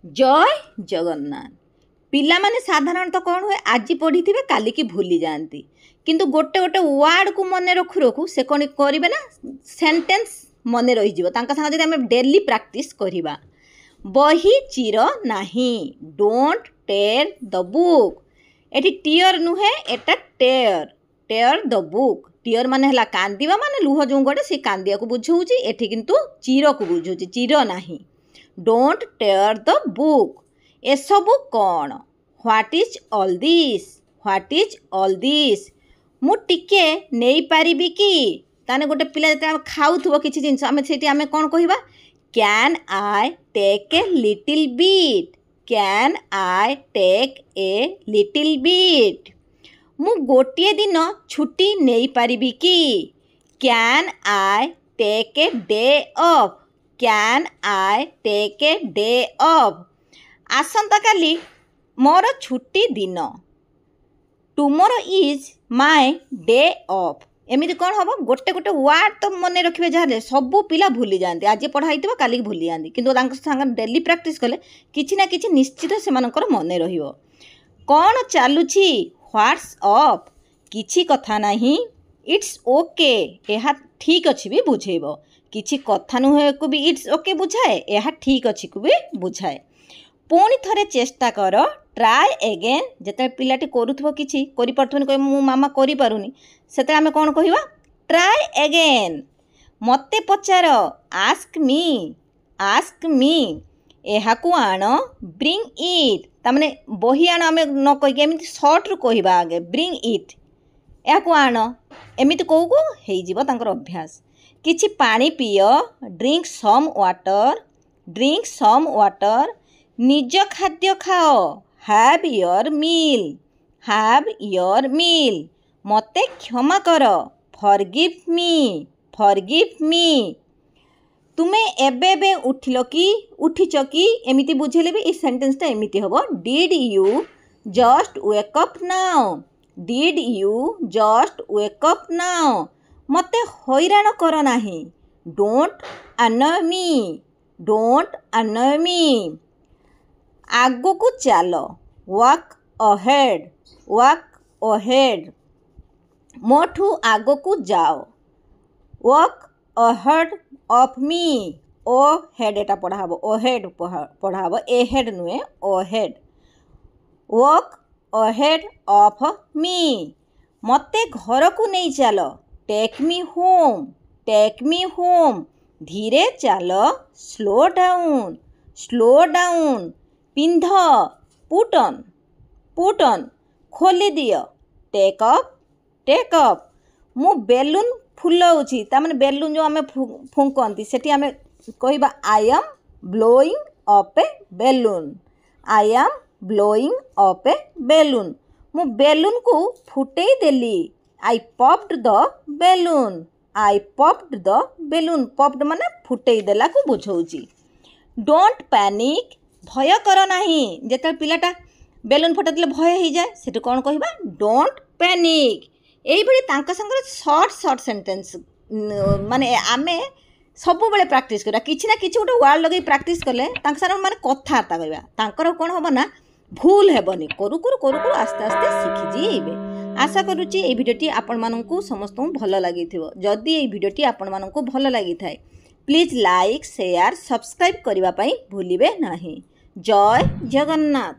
जय जगन्नाथ। पिला माने साधारणतः कौन हुए आज पढ़ी थे काली की भूली जाती किंतु गोटे गोटे वार्ड को मन रखु रखु से कौन करेंगे ना सेंटेंस मन रही साथ आम डेली प्रैक्टिस करवा। बही चिर नाही डोंट टेयर द बुक। एटी टीयर नुहे एटा tear tear the book. Tear माने हला कांदिबा माने लुह जो गोटे से कांदिया को बुझाऊँगी एटी किंतु चिर को बुझाऊँगी चिर नाही। Don't tear the book. ए सबू कौन what is all this what is all this. मु टिके नहीं पारिबी कि ताने गोटे पिला जब खाऊथुबो किछि जिंस आमे सेठी आमे कोन कहिबा can I take a little bit can I take a little bit. मु गोटिए दिन छुट्टी नहीं पारिबी कि can I take a day off can I take a day off. आसंता काली मोर छुट्टी दिन tomorrow is my day off. एमती कौन हम गोटे गोटे वार्ड तो मन रखिए जहाँ सबू पिला भूली जाती आज पढ़ाई काली भूली जाती किंतु सांग डेली प्रैक्टिस कले किछि ना किछि निश्चित से मन रहिबो। कौन चलुछि व्हाट्स अप किछि कथा नहीं इट्स ओके यह ठीक अच्छी भी बुझेब। किछि कथा नुहे को भी इट्स ओके बुझाए यह ठीक अच्छी को भी बुझाए। पुणी थरे चेष्टा कर ट्राए एगेन। जिते पिलाटी करूथबो किछि करि परथबो कहि मु मामा करि पारुनी सेते आमे कोन कहिबा ट्राए एगेन। मते पचार आस्क मी एहा को आण ब्रिंग इट। तामाने बही आण आमे न कहि एमिति शॉर्ट रु कहिबा आगे ब्रिंग इट एहा को आण एमिति कहू को हेइ जीव तांकर अभ्यास। किछि पानी पियो ड्रिंक सम वाटर। निज खाद्य खाओ हैव योर मील। मते क्षमा कर फॉरगिव मी। तुमे एबे उठिल कि उठिच कि एमिति बुझेले भी इस सेंटेंसटा एमिति हबो did you just wake up now. मते हैरान कर नाही डोंट अनॉय मी। आगो को चालो वॉक अहेड। मोठू आगो को जाओ वॉक अहेड ऑफ मी। ओ हेड एटा पढ़ा हबो अहेड पढ़ा हबो ए हेड नुए ahead. Walk ahead of me. मते घर को नहीं चालो टेक मी होम। धीरे चालो स्लो डाउन। पिंध पुट ऑन। खोली दियो टेक अप। मु बेलून फुलाऊँगी तामाने बेलून जो आमे फुंकती सेठी आमे कहिबा I am blowing up a balloon. मु बेलून को फुटेई देली आई पॉप्ड द बेलून माने फुटेई देला को बुझाऊँगी। डोंट पैनिक भय कर नाही। जेते पिलाटा बेलून फुटा देले भय हो जाए सेठी कौन कहिबा डोंट पैनिक। एई भली तांका संगर शॉर्ट सेंटेंस माने आमे सब बेले प्रैक्टिस करा किछि ना किछि गोटे वर्ड लगे प्रैक्टिस कले तांका सारा माने कथार्ता कहबा तांकर कोन हबो ना भूल हेबनी करू करू आस्ते आस्ते शिखि जीबे। आशा करूची ए भिडियोटी आपण माननकु समस्त भल लागिथिबो। जदि ए भिडियोटी आपण माननकु भल लागिथाय प्लीज लाइक शेयर सब्सक्राइब करने भूलिबे नहीं। जय जगन्नाथ।